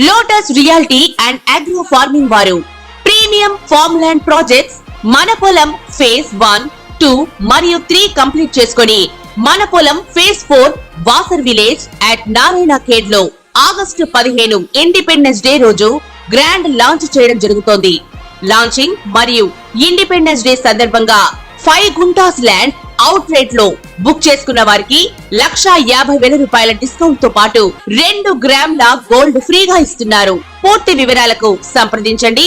Lotus reality and agro farming వారు premium farm land projects మన పొలం ఫేజ్ 1, 2 మరియు 3 కంప్లీట్ చేసుకొని మన పొలం phase 4 Wasar village at Narayana Khed లో ఆగస్టు 15 ఇండిపెండెన్స్ డే రోజు గ్రాండ్ లాంచ్ చేయడం జరుగుతోంది. లాంచింగ్ మరియు ఇండిపెండెన్స్ డే సందర్భంగా 5 గుంటాస్ ల్యాండ్ అవుట్ రేట్ లో బుక్ చేసుకున్న వారికి 1,50,000 రూపాయల డిస్కౌంట్ తో పాటు 2 గ్రాముల గోల్డ్ ఫ్రీగా ఇస్తున్నారు. పూర్తి వివరాలకు సంప్రదించండి.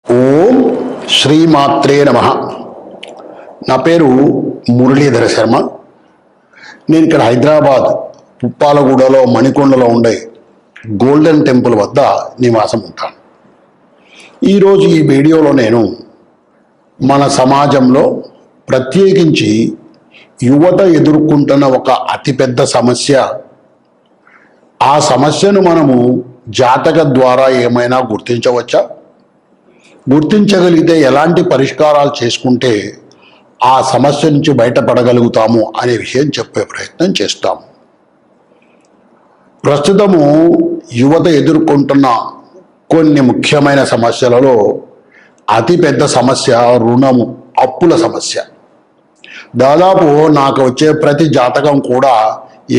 ఓం శ్రీమాత్రే నమః. నా పేరు మురళీధర శర్మ. నేను ఇక్కడ హైదరాబాద్ పుప్పాలగూడలో మణికొండలో ఉండే గోల్డెన్ టెంపుల్ వద్ద నివాసం ఉంటాను. ఈరోజు ఈ వీడియోలో నేను మన సమాజంలో ప్రత్యేకించి యువత ఎదుర్కొంటున్న ఒక అతిపెద్ద సమస్య, ఆ సమస్యను మనము జాతక ద్వారా ఏమైనా గుర్తించవచ్చా, గుర్తించగలిగితే ఎలాంటి పరిష్కారాలు చేసుకుంటే ఆ సమస్య నుంచి బయటపడగలుగుతాము అనే విషయం చెప్పే ప్రయత్నం చేస్తాము. ప్రస్తుతము యువత ఎదుర్కొంటున్న కొన్ని ముఖ్యమైన సమస్యలలో అతిపెద్ద సమస్య రుణము, అప్పుల సమస్య. దాదాపు నాకు వచ్చే ప్రతి జాతకం కూడా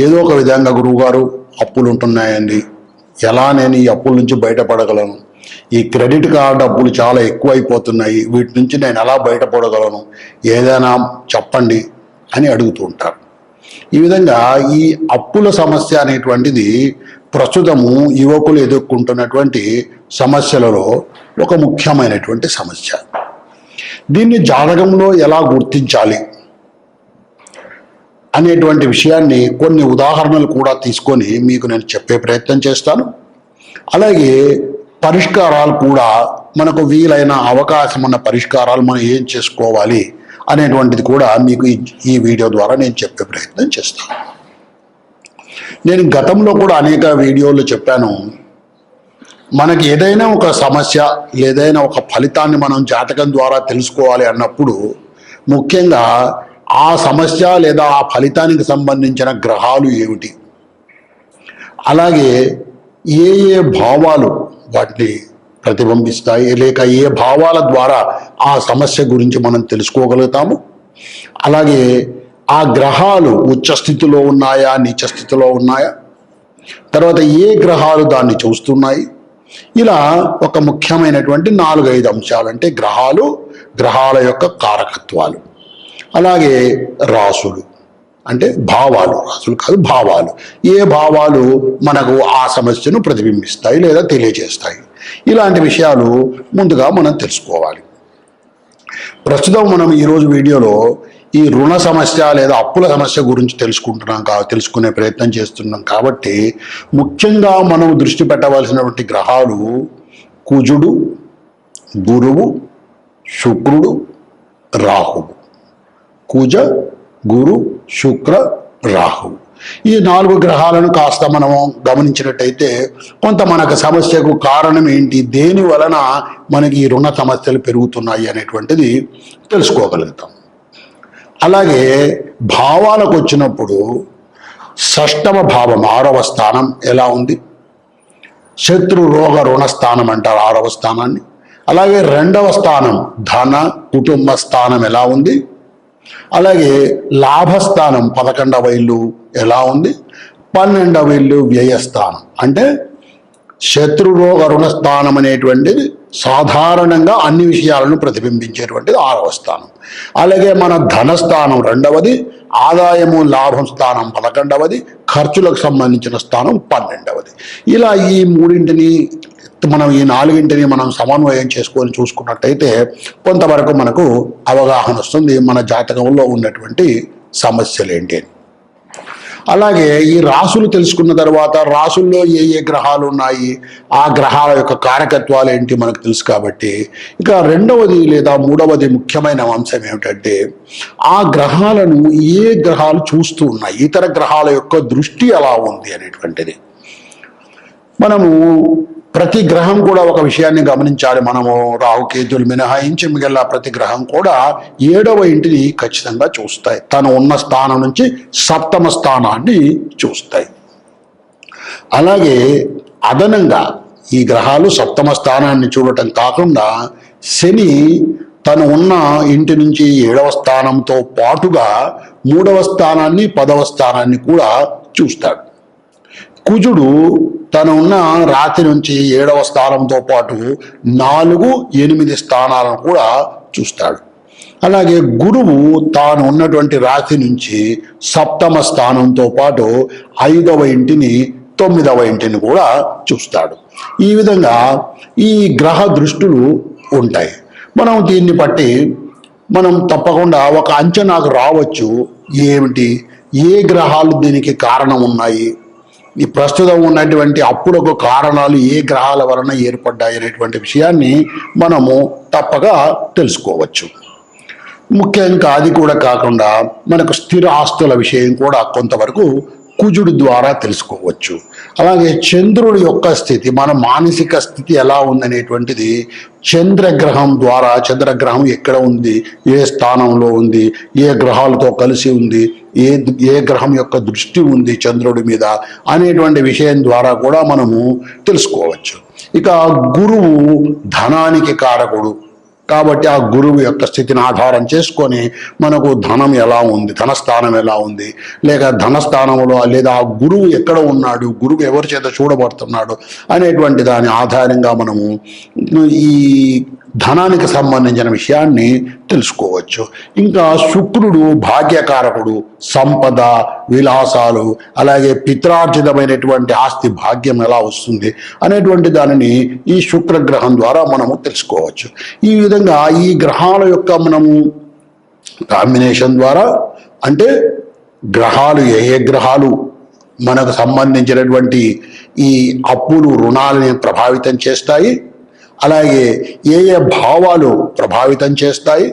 ఏదో ఒక విధంగా గురువుగారు అప్పులు ఉంటున్నాయండి, ఎలా నేను ఈ అప్పుల నుంచి బయటపడగలను, ఈ క్రెడిట్ కార్డు అప్పులు చాలా ఎక్కువైపోతున్నాయి, వీటి నుంచి నేను ఎలా బయటపడగలను, ఏదైనా చెప్పండి అని అడుగుతూ ఉంటారు. ఈ విధంగా ఈ అప్పుల సమస్య అనేటువంటిది ప్రస్తుతము యువకులు ఎదుర్కొంటున్నటువంటి సమస్యలలో ఒక ముఖ్యమైనటువంటి సమస్య. దీన్ని జాతకంలో ఎలా గుర్తించాలి అనేటువంటి విషయాన్ని కొన్ని ఉదాహరణలు కూడా తీసుకొని మీకు నేను చెప్పే ప్రయత్నం చేస్తాను. అలాగే పరిష్కారాలు కూడా, మనకు వీలైన అవకాశం ఉన్న పరిష్కారాలు మనం ఏం చేసుకోవాలి అనేటువంటిది కూడా మీకు ఈ వీడియో ద్వారా నేను చెప్పే ప్రయత్నం చేస్తాను. నేను గతంలో కూడా అనేక వీడియోలు చెప్పాను, మనకి ఏదైనా ఒక సమస్య ఏదైనా ఒక ఫలితాన్ని మనం జాతకం ద్వారా తెలుసుకోవాలి అన్నప్పుడు ముఖ్యంగా ఆ సమస్య లేదా ఆ ఫలితానికి సంబంధించిన గ్రహాలు ఏమిటి, అలాగే ఏ ఏ భావాలు వాటిని ప్రతిబింబిస్తాయి, లేక ఏ భావాల ద్వారా ఆ సమస్య గురించి మనం తెలుసుకోగలుగుతాము, అలాగే ఆ గ్రహాలు ఉచ్చ స్థితిలో ఉన్నాయా, నీచ స్థితిలో ఉన్నాయా, తర్వాత ఏ గ్రహాలు దాన్ని చూస్తున్నాయి, ఇలా ఒక ముఖ్యమైనటువంటి 4-5 అంశాలు. అంటే గ్రహాలు, గ్రహాల యొక్క కారకత్వాలు, అలాగే రాసులు అంటే భావాలు, రాసులు కాదు భావాలు, ఏ భావాలు మనకు ఆ సమస్యను ప్రతిబింబిస్తాయి లేదా తెలియజేస్తాయి, ఇలాంటి విషయాలు ముందుగా మనం తెలుసుకోవాలి. ప్రస్తుతం మనం ఈరోజు వీడియోలో ఈ రుణ సమస్య లేదా అప్పుల సమస్య గురించి తెలుసుకునే ప్రయత్నం చేస్తున్నాం. కాబట్టి ముఖ్యంగా మనం దృష్టి పెట్టవలసినటువంటి గ్రహాలు కుజుడు, గురువు, శుక్రుడు, రాహువు. కుజ, గురు, శుక్ర, రాహువు, ఈ 4 గ్రహాలను కాస్త మనము గమనించినట్టయితే కొంత మనకు సమస్యకు కారణం ఏంటి, దేని వలన మనకి ఈ రుణ సమస్యలు పెరుగుతున్నాయి అనేటువంటిది తెలుసుకోగలుగుతాం. అలాగే భావాలకు వచ్చినప్పుడు షష్టమ భావం 6వ స్థానం ఎలా ఉంది, శత్రు రోగ రుణ స్థానం అంటారు 6వ స్థానాన్ని. అలాగే 2వ స్థానం ధన కుటుంబ స్థానం ఎలా ఉంది, అలాగే లాభస్థానం 11వ ఇల్లు ఎలా ఉంది, 12వ ఇల్లు వ్యయస్థానం అంటే శత్రురోగ రుణస్థానం అనేటువంటిది సాధారణంగా అన్ని విషయాలను ప్రతిబింబించేటువంటిది 6వ స్థానం. అలాగే మన ధనస్థానం 2వది, ఆదాయము లాభం స్థానం 11వది, ఖర్చులకు సంబంధించిన స్థానం 12వది. ఇలా ఈ 3 మనం ఈ 4 మనం సమన్వయం చేసుకొని చూసుకున్నట్టయితే కొంతవరకు మనకు అవగాహన వస్తుంది మన జాతకంలో ఉన్నటువంటి సమస్యలు ఏంటి అని. అలాగే ఈ రాసులు తెలుసుకున్న తర్వాత రాసుల్లో ఏ ఏ గ్రహాలు ఉన్నాయి, ఆ గ్రహాల యొక్క కారకత్వాలు ఏంటి మనకు తెలుసు. కాబట్టి ఇక 2వది లేదా 3వది ముఖ్యమైన అంశం ఏమిటంటే ఆ గ్రహాలను ఏ గ్రహాలు చూస్తూ ఉన్నాయి, ఇతర గ్రహాల యొక్క దృష్టి ఎలా ఉంది అనేటువంటిది. మనము ప్రతి గ్రహం కూడా ఒక విషయాన్ని గమనించాలి. మనము రాహుకేతులు మినహాయించి మిగిలిన ప్రతి గ్రహం కూడా 7వ ఇంటిని ఖచ్చితంగా చూస్తాయి, తను ఉన్న స్థానం నుంచి 7వ స్థానాన్ని చూస్తాయి. అలాగే అదనంగా ఈ గ్రహాలు సప్తమ స్థానాన్ని చూడటం కాకుండా శని తను ఉన్న ఇంటి నుంచి 7వ స్థానంతో పాటుగా 3వ స్థానాన్ని 10వ స్థానాన్ని కూడా చూస్తాడు. కుజుడు తను ఉన్న రాశి నుంచి 7వ స్థానంతో పాటు 4, 8 స్థానాలను కూడా చూస్తాడు. అలాగే గురువు తాను ఉన్నటువంటి రాశి నుంచి 7వ స్థానంతో పాటు 5వ ఇంటిని 9వ ఇంటిని కూడా చూస్తాడు. ఈ విధంగా ఈ గ్రహ దృష్టులు ఉంటాయి. మనం దీన్ని బట్టి మనం తప్పకుండా ఒక అంచనాకు రావచ్చు. ఏమిటి, ఏ గ్రహాలు దీనికి కారణం ఉన్నాయి, ఈ ప్రస్తుతం ఉన్నటువంటి అప్పులకు కారణాలు ఏ గ్రహాల వలన ఏర్పడ్డాయి అనేటువంటి విషయాన్ని మనము తప్పగా తెలుసుకోవచ్చు. ముఖ్యంగా అది కూడా కాకుండా మనకు స్థిర ఆస్తుల విషయం కూడా కొంతవరకు కుజుడు ద్వారా తెలుసుకోవచ్చు. అలాగే చంద్రుడి యొక్క స్థితి, మన మానసిక స్థితి ఎలా ఉందనేటువంటిది చంద్రగ్రహం ద్వారా, చంద్రగ్రహం ఎక్కడ ఉంది, ఏ స్థానంలో ఉంది, ఏ గ్రహాలతో కలిసి ఉంది, ఏ గ్రహం యొక్క దృష్టి ఉంది చంద్రుడి మీద అనేటువంటి విషయం ద్వారా కూడా మనము తెలుసుకోవచ్చు. ఇక గురువు ధనానికి కారకుడు కాబట్టి ఆ గురువు యొక్క స్థితిని ఆధారం చేసుకొని మనకు ధనం ఎలా ఉంది, ధనస్థానం ఎలా ఉంది, లేక ధనస్థానంలో లేదా ఆ గురువు ఎక్కడ ఉన్నాడు, గురువు ఎవరి చేత చూడబడుతున్నాడు అనేటువంటి దాని ఆధారంగా మనము ఈ ధనానికి సంబంధించిన విషయాన్ని తెలుసుకోవచ్చు. ఇంకా శుక్రుడు భాగ్యకారకుడు, సంపద, విలాసాలు, అలాగే పిత్రార్జితమైనటువంటి ఆస్తి భాగ్యం ఎలా వస్తుంది అనేటువంటి దానిని ఈ శుక్రగ్రహం ద్వారా మనము తెలుసుకోవచ్చు. ఈ విధంగా ఈ గ్రహాల యొక్క మనము కాంబినేషన్ ద్వారా, అంటే గ్రహాలు ఏ గ్రహాలు మనకు సంబంధించినటువంటి ఈ అప్పులు, రుణాలని ప్రభావితం చేస్తాయి, అలాగే ఏ భావాలు ప్రభావితం చేస్తాయి,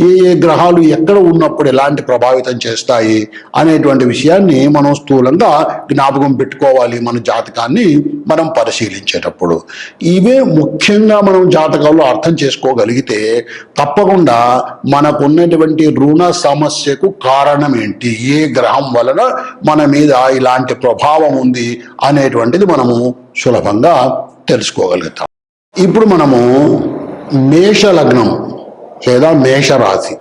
ఏ గ్రహాలు ఎక్కడ ఉన్నప్పుడు ఎలాంటి ప్రభావితం చేస్తాయి అనేటువంటి విషయాన్ని మనం స్థూలంగా జ్ఞాపకం పెట్టుకోవాలి మన జాతకాన్ని మనం పరిశీలించేటప్పుడు. ఇవే ముఖ్యంగా మనం జాతకంలో అర్థం చేసుకోగలిగితే తప్పకుండా మనకున్నటువంటి రుణ సమస్యకు కారణం ఏంటి, ఏ గ్రహం వలన మన మీద ఇలాంటి ప్రభావం ఉంది అనేటువంటిది మనము సులభంగా తెలుసుకోగలుగుతాం. ఇప్పుడు మనము మేష లగ్నం లేదా మేషరాశి,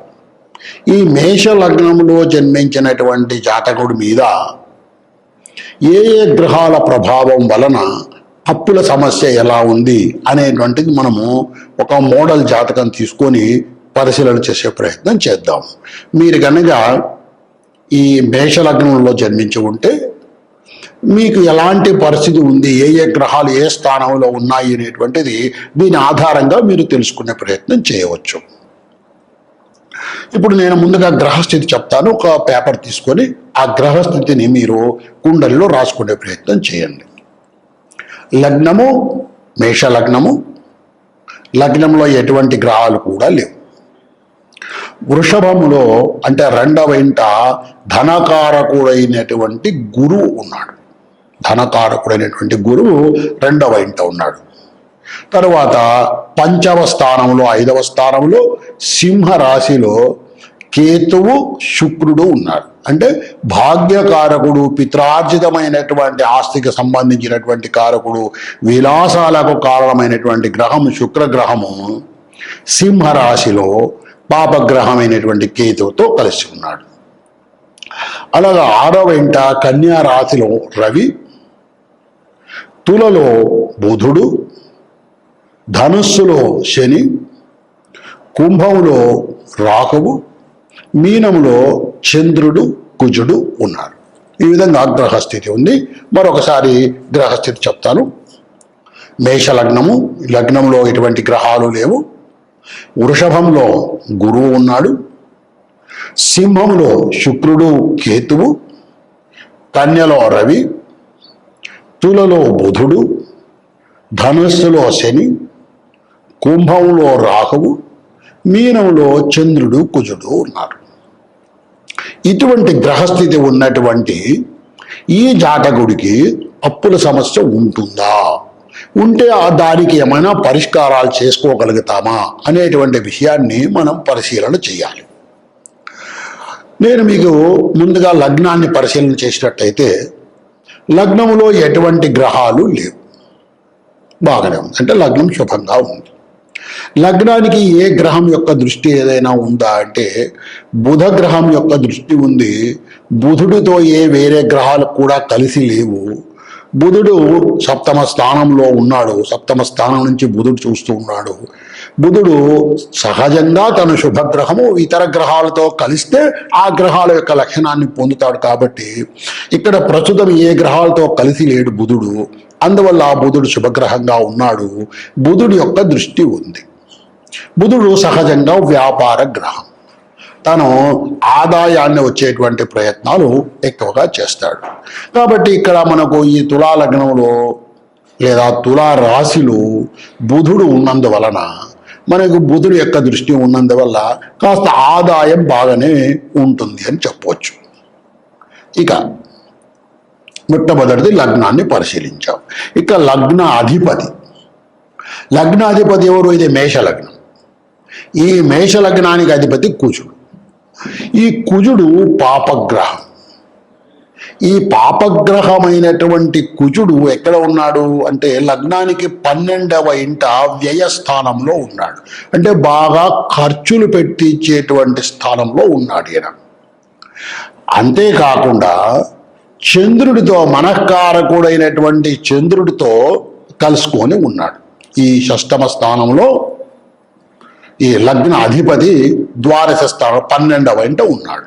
ఈ మేష లగ్నంలో జన్మించినటువంటి జాతకుడి మీద ఏ గ్రహాల ప్రభావం వలన అప్పుల సమస్య ఎలా ఉంది అనేటువంటిది మనము ఒక మోడల్ జాతకం తీసుకొని పరిశీలన చేసే ప్రయత్నం చేద్దాం. మీరు కనుక ఈ మేష లగ్నంలో జన్మించి ఉంటే మీకు ఎలాంటి పరిస్థితి ఉంది, ఏ గ్రహాలు ఏ స్థానంలో ఉన్నాయి అనేటువంటిది దీని ఆధారంగా మీరు తెలుసుకునే ప్రయత్నం చేయవచ్చు. ఇప్పుడు నేను ముందుగా గ్రహస్థితి చెప్తాను. ఒక పేపర్ తీసుకొని ఆ గ్రహస్థితిని మీరు కుండలిలో రాసుకునే ప్రయత్నం చేయండి. లగ్నము మేష లగ్నము, లగ్నంలో ఎటువంటి గ్రహాలు కూడా లేవు. వృషభములో అంటే 2వ ఇంట ధనకారకుడైనటువంటి గురువు ఉన్నాడు. ధనకారకుడైనటువంటి గురువు 2వ ఇంట ఉన్నాడు. తరువాత 5వ స్థానంలో 5వ స్థానంలో సింహరాశిలో కేతువు శుక్రుడు ఉన్నాడు. అంటే భాగ్యకారకుడు, పిత్రార్జితమైనటువంటి ఆస్తికి సంబంధించినటువంటి కారకుడు, విలాసాలకు కారణమైనటువంటి గ్రహం శుక్రగ్రహము సింహరాశిలో పాపగ్రహమైనటువంటి కేతువుతో కలిసి ఉన్నాడు. అలాగా 6వ ఇంట కన్యా రాశిలో రవి, తులలో బుధుడు, ధనుస్సులో శని, కుంభంలో రాహువు, మీనంలో చంద్రుడు, కుజుడు ఉన్నారు. ఈ విధంగా గ్రహస్థితి ఉంది. మరొకసారి గ్రహస్థితి చెప్తాను. మేష లగ్నము, లగ్నంలో ఎటువంటి గ్రహాలు లేవు. వృషభంలో గురువు ఉన్నాడు. సింహంలో శుక్రుడు కేతువు, కన్యలో రవి, తులలో బుధుడు, ధనుస్సులో శని, కుంభంలో రాహువు, మీనంలో చంద్రుడు, కుజుడు ఉన్నారు. ఇటువంటి గ్రహస్థితి ఉన్నటువంటి ఈ జాతకుడికి అప్పుల సమస్య ఉంటుందా, ఉంటే దానికి ఏమైనా పరిష్కారాలు చేసుకోగలుగుతామా అనేటువంటి విషయాన్ని మనం పరిశీలన చేయాలి. నేను మీకు ముందుగా లగ్నాన్ని పరిశీలన చేసినట్టయితే లగ్నములో ఎటువంటి గ్రహాలు లేవు, బాగానే ఉంది, అంటే లగ్నం శుభంగా ఉంది. లగ్నానికి ఏ గ్రహం యొక్క దృష్టి ఏదైనా ఉందా అంటే బుధ గ్రహం యొక్క దృష్టి ఉంది. బుధుడితో ఏ వేరే గ్రహాలు కూడా కలిసి లేవు. బుధుడు సప్తమ స్థానంలో ఉన్నాడు, సప్తమ స్థానం నుంచి బుధుడు చూస్తూ ఉన్నాడు. బుధుడు సహజంగా తన శుభగ్రహము ఇతర గ్రహాలతో కలిస్తే ఆ గ్రహాల యొక్క లక్షణాన్ని పొందుతాడు. కాబట్టి ఇక్కడ ప్రస్తుతం ఏ గ్రహాలతో కలిసి లేడు బుధుడు, అందువల్ల ఆ బుధుడు శుభగ్రహంగా ఉన్నాడు. బుధుడి యొక్క దృష్టి ఉంది. బుధుడు సహజంగా వ్యాపార గ్రహం, తను ఆదాయాన్ని వచ్చేటువంటి ప్రయత్నాలు ఎక్కువగా చేస్తాడు. కాబట్టి ఇక్కడ మనకు ఈ తులా లగ్నంలో లేదా తులా రాశిలో బుధుడు ఉన్నందువలన, మనకు బుధుడు యొక్క దృష్టి ఉన్నందువల్ల కాస్త ఆదాయం బాగానే ఉంటుంది అని చెప్పవచ్చు. ఇక మొట్టమొదటిది లగ్నాన్ని పరిశీలించాం. ఇక లగ్న అధిపతి, లగ్నాధిపతి ఎవరు? ఇది మేషలగ్నం. ఈ మేషలగ్నానికి అధిపతి కుజుడు. ఈ కుజుడు పాపగ్రహం. ఈ పాపగ్రహమైనటువంటి కుజుడు ఎక్కడ ఉన్నాడు అంటే లగ్నానికి 12వ ఇంట వ్యయస్థానంలో ఉన్నాడు, అంటే బాగా ఖర్చులు పెట్టించేటువంటి స్థానంలో ఉన్నాడు ఈయన. అంతేకాకుండా చంద్రుడితో, మనఃకారకుడైనటువంటి చంద్రుడితో కలుసుకొని ఉన్నాడు. ఈ షష్టమ స్థానంలో ఈ లగ్న అధిపతి ద్వాదశ స్థానం 12వ ఇంట ఉన్నాడు.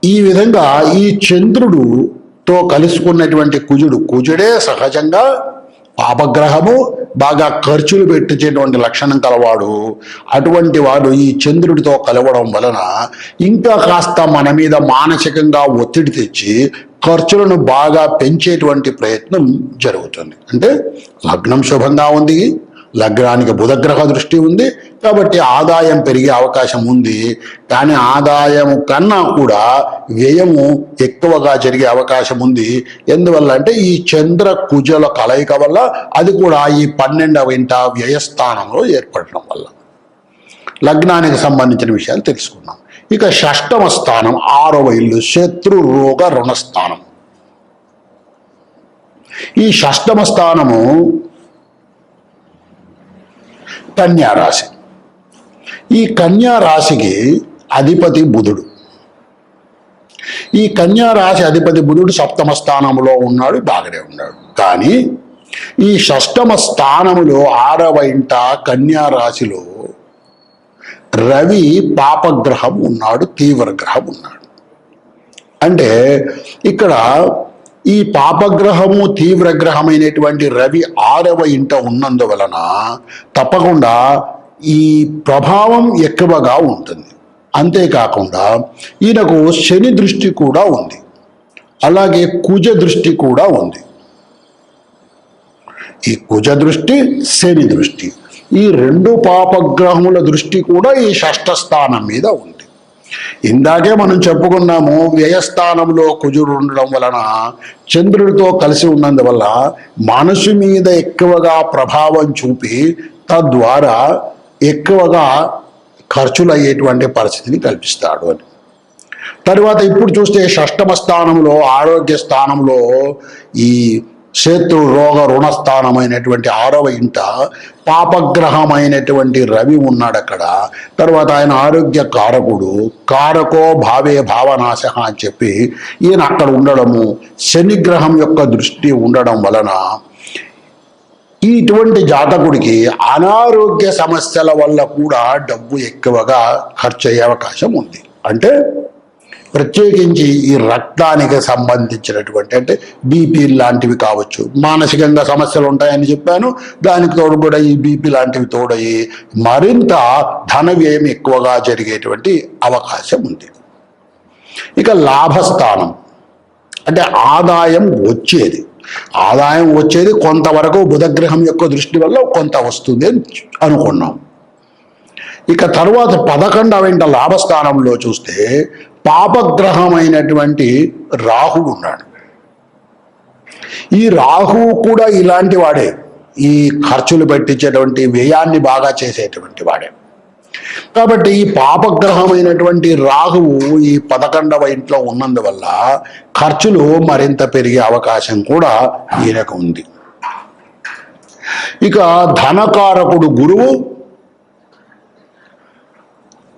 ఈ విధంగా ఈ చంద్రుడుతో కలుసుకున్నటువంటి కుజుడే సహజంగా పాపగ్రహము, బాగా ఖర్చులు పెట్టించేటువంటి లక్షణం కలవాడు. అటువంటి వాడు ఈ చంద్రుడితో కలవడం వలన ఇంకా కాస్త మన మీద మానసికంగా ఒత్తిడి తెచ్చి ఖర్చులను బాగా పెంచేటువంటి ప్రయత్నం జరుగుతుంది. అంటే లగ్నం శుభంగా ఉంది, లగ్నానికి బుధగ్రహ దృష్టి ఉంది, కాబట్టి ఆదాయం పెరిగే అవకాశం ఉంది. కానీ ఆదాయం కన్నా కూడా వ్యయము ఎక్కువగా జరిగే అవకాశం ఉంది. ఎందువల్ల అంటే ఈ చంద్ర కుజల కలయిక వల్ల, అది కూడా ఈ 12వ ఇంట వ్యయస్థానంలో ఏర్పడటం వల్ల. లగ్నానికి సంబంధించిన విషయాలు తెలుసుకున్నాం. ఇక షష్టమ స్థానం 6వ ఇల్లు, శత్రు రోగ రుణస్థానం. ఈ షష్టమ స్థానము కన్యా రాశి. ఈ కన్యా రాశికి అధిపతి బుధుడు. ఈ కన్యా రాశి అధిపతి బుధుడు సప్తమ స్థానంలో ఉన్నాడు, బాగానే ఉన్నాడు. కానీ ఈ షష్టమ స్థానములో 6వ ఇంట కన్యా రాశిలో రవి పాపగ్రహం ఉన్నాడు, తీవ్ర గ్రహం ఉన్నాడు. అంటే ఇక్కడ ఈ పాపగ్రహము తీవ్ర గ్రహమైనటువంటి రవి 6వ ఇంట ఉన్నందువలన తప్పకుండా ఈ ప్రభావం ఎక్కువగా ఉంటుంది. అంతేకాకుండా ఈయనకు శని దృష్టి కూడా ఉంది, అలాగే కుజ దృష్టి కూడా ఉంది. ఈ కుజ దృష్టి, శని దృష్టి, ఈ 2 పాపగ్రహముల దృష్టి కూడా ఈ షష్ఠ స్థానం మీద ఉంది. ఇందాకే మనం చెప్పుకున్నాము, వ్యయస్థానంలో కుజుడు ఉండడం వలన, చంద్రుడితో కలిసి ఉన్నందువల్ల మనసు మీద ఎక్కువగా ప్రభావం చూపి తద్వారా ఎక్కువగా ఖర్చులు అయ్యేటువంటి పరిస్థితిని కల్పిస్తాడు అని. తర్వాత ఇప్పుడు చూస్తే షష్టమ స్థానంలో, ఆరోగ్య స్థానంలో ఈ శత్రు రోగ రుణస్థానమైనటువంటి 6వ ఇంట పాపగ్రహమైనటువంటి రవి ఉన్నాడు అక్కడ. తర్వాత ఆయన ఆరోగ్య కారకుడు, కారకో భావే భావనాశ అని చెప్పి ఈయన అక్కడ ఉండడము, శనిగ్రహం యొక్క దృష్టి ఉండడం వలన ఇటువంటి జాతకుడికి అనారోగ్య సమస్యల వల్ల కూడా డబ్బు ఎక్కువగా ఖర్చు అయ్యే అవకాశం ఉంది. అంటే ప్రత్యేకించి ఈ రక్తానికి సంబంధించినటువంటి, అంటే బీపీ లాంటివి కావచ్చు, మానసికంగా సమస్యలు ఉంటాయని చెప్పాను, దానికి తోడు కూడా ఈ బీపీ లాంటివి తోడయి మరింత ధన వ్యయం ఎక్కువగా జరిగేటువంటి అవకాశం ఉంది. ఇక లాభస్థానం అంటే ఆదాయం వచ్చేది కొంతవరకు బుధగ్రహం యొక్క దృష్టి వల్ల కొంత వస్తుంది అని అనుకున్నాం. ఇక తర్వాత 11వ ఇంట లాభస్థానంలో చూస్తే పాపగ్రహమైనటువంటి రాహువు ఉన్నాడు. ఈ రాహువు కూడా ఇలాంటి వాడే, ఈ ఖర్చులు పెట్టించేటువంటి వ్యయాన్ని బాగా చేసేటువంటి వాడే. కాబట్టి ఈ పాపగ్రహమైనటువంటి రాహువు ఈ 11వ ఇంట్లో ఉన్నందువల్ల ఖర్చులు మరింత పెరిగే అవకాశం కూడా ఈయనకు ఉంది. ఇక ధనకారకుడు గురువు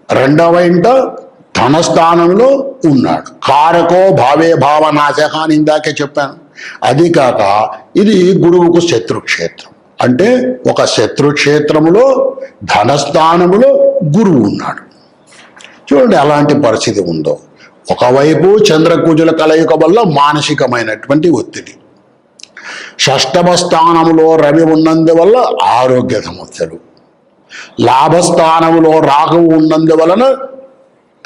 2వ ఇంట ధనస్థానంలో ఉన్నాడు. కారకో భావే భావనాశక అని ఇందాకే చెప్పాను. అది కాక ఇది గురువుకు శత్రుక్షేత్రం. అంటే ఒక శత్రుక్షేత్రములో ధనస్థానములో గురువు ఉన్నాడు. చూడండి అలాంటి పరిస్థితి ఉందో. ఒకవైపు చంద్రకుజుల కలయిక వల్ల మానసికమైనటువంటి ఒత్తిడి, 6వ స్థానములో రవి ఉన్నందువల్ల ఆరోగ్య సమస్యలు, లాభస్థానములో రాహువు ఉన్నందువలన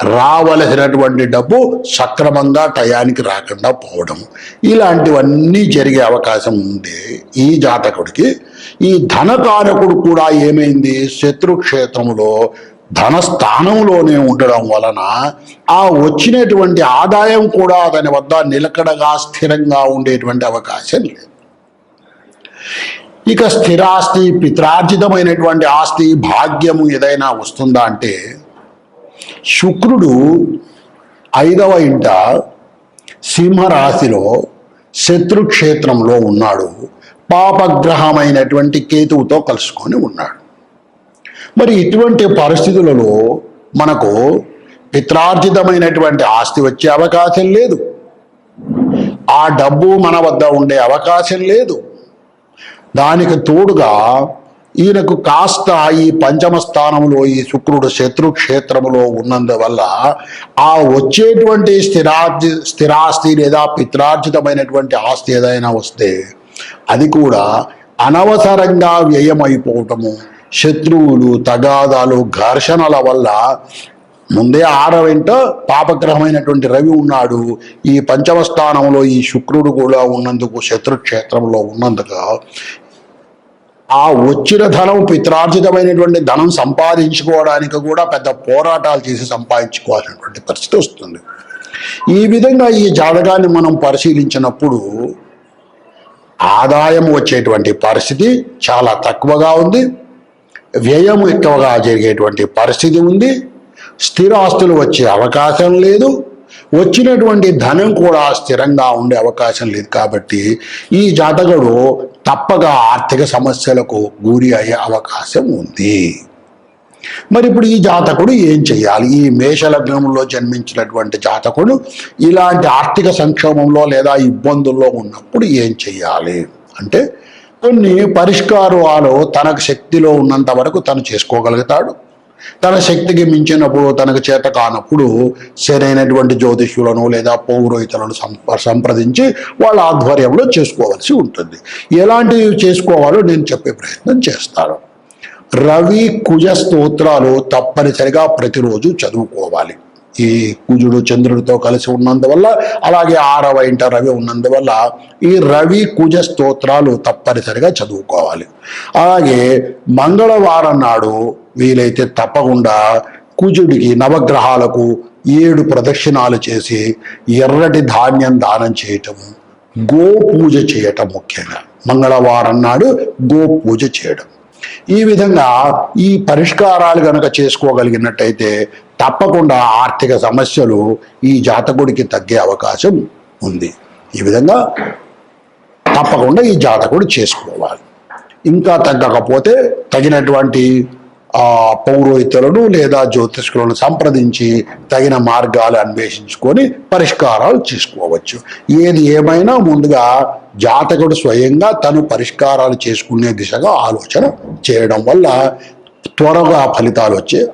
రావలసినటువంటి డబ్బు సక్రమంగా టయానికి రాకుండా పోవడం, ఇలాంటివన్నీ జరిగే అవకాశం ఉంది ఈ జాతకుడికి. ఈ ధనకారకుడు కూడా ఏమైంది, శత్రుక్షేత్రములో ధనస్థానంలోనే ఉండడం వలన ఆ వచ్చినటువంటి ఆదాయం కూడా అతని వద్ద నిలకడగా స్థిరంగా ఉండేటువంటి అవకాశం లేదు. ఇక స్థిరాస్తి, పిత్రార్జితమైనటువంటి ఆస్తి, భాగ్యము ఏదైనా వస్తుందా అంటే శుక్రుడు 5వ ఇంట సింహరాశిలో శత్రుక్షేత్రంలో ఉన్నాడు. పాపగ్రహమైనటువంటి కేతువుతో కలుసుకొని ఉన్నాడు. మరి ఇటువంటి పరిస్థితులలో మనకు పిత్రార్జితమైనటువంటి ఆస్తి వచ్చే అవకాశం లేదు, ఆ డబ్బు మన వద్ద ఉండే అవకాశం లేదు. దానికి తోడుగా ఈయనకు కాస్త ఈ 5వ స్థానంలో ఈ శుక్రుడు శత్రుక్షేత్రములో ఉన్నందువల్ల ఆ వచ్చేటువంటి స్థిరాస్తి లేదా పిత్రార్జితమైనటువంటి ఆస్తి ఏదైనా వస్తే అది కూడా అనవసరంగా వ్యయమైపోవటము, శత్రువులు, తగాదాలు, ఘర్షణల వల్ల ముందే 6వ ఇంట పాపగ్రహమైనటువంటి రవి ఉన్నాడు. ఈ 5వ స్థానంలో ఈ శుక్రుడు కూడా ఉన్నందుకు, శత్రుక్షేత్రంలో ఉన్నందుకు ఆ వచ్చిన ధనం, పిత్రార్జితమైనటువంటి ధనం సంపాదించుకోవడానికి కూడా పెద్ద పోరాటాలు చేసి సంపాదించుకోవాల్సినటువంటి పరిస్థితి వస్తుంది. ఈ విధంగా ఈ జాతకాన్ని మనం పరిశీలించినప్పుడు ఆదాయం వచ్చేటువంటి పరిస్థితి చాలా తక్కువగా ఉంది, వ్యయం ఎక్కువగా జరిగేటువంటి పరిస్థితి ఉంది, స్థిరాస్తులు వచ్చే అవకాశం లేదు, వచ్చినటువంటి ధనం కూడా స్థిరంగా ఉండే అవకాశం లేదు. కాబట్టి ఈ జాతకుడు తప్పగా ఆర్థిక సమస్యలకు గురి అయ్యే అవకాశం ఉంది. మరి ఇప్పుడు ఈ జాతకుడు ఏం చేయాలి? ఈ మేషలగ్నంలో జన్మించినటువంటి జాతకుడు ఇలాంటి ఆర్థిక సంక్షోభంలో లేదా ఇబ్బందుల్లో ఉన్నప్పుడు ఏం చేయాలి అంటే కొన్ని పరిష్కారాలు తనకు శక్తిలో ఉన్నంత వరకు తను చేసుకోగలుగుతాడు. తన శక్తికి మించినప్పుడు, తనకు చేత కానప్పుడు సరైనటువంటి జ్యోతిష్యులను లేదా పౌరోహితులను సంప్రదించి వాళ్ళ ఆధ్వర్యంలో చేసుకోవాల్సి ఉంటుంది. ఎలాంటివి చేసుకోవాలో నేను చెప్పే ప్రయత్నం చేస్తాను. రవి కుజ స్తోత్రాలు తప్పనిసరిగా ప్రతిరోజు చదువుకోవాలి. ఈ కుజుడు చంద్రుడితో కలిసి ఉన్నందువల్ల, అలాగే 6వ ఇంట రవి ఉన్నందువల్ల ఈ రవి కుజ స్తోత్రాలు తప్పనిసరిగా చదువుకోవాలి. అలాగే మంగళవారం నాడు వీలైతే తప్పకుండా కుజుడికి, నవగ్రహాలకు 7 ప్రదక్షిణాలు చేసి ఎర్రటి ధాన్యం దానం చేయటము, గో పూజ చేయటం, ముఖ్యంగా మంగళవారం నాడు గో పూజ చేయడం. ఈ విధంగా ఈ పరిష్కారాలు గనక చేసుకోగలిగినట్టయితే తప్పకుండా ఆర్థిక సమస్యలు ఈ జాతకుడికి తగ్గే అవకాశం ఉంది. ఈ విధంగా తప్పకుండా ఈ జాతకుడు చేసుకోవాలి. ఇంకా తగ్గకపోతే తగినటువంటి పౌరోహితులను లేదా జ్యోతిష్కులను సంప్రదించి తగిన మార్గాలు అన్వేషించుకొని పరిష్కారాలు చేసుకోవచ్చు. ఏది ఏమైనా ముందుగా జాతకుడు స్వయంగా తను పరిష్కారాలు చేసుకునే దిశగా ఆలోచన చేయడం వల్ల త్వరగా ఫలితాలు వచ్చే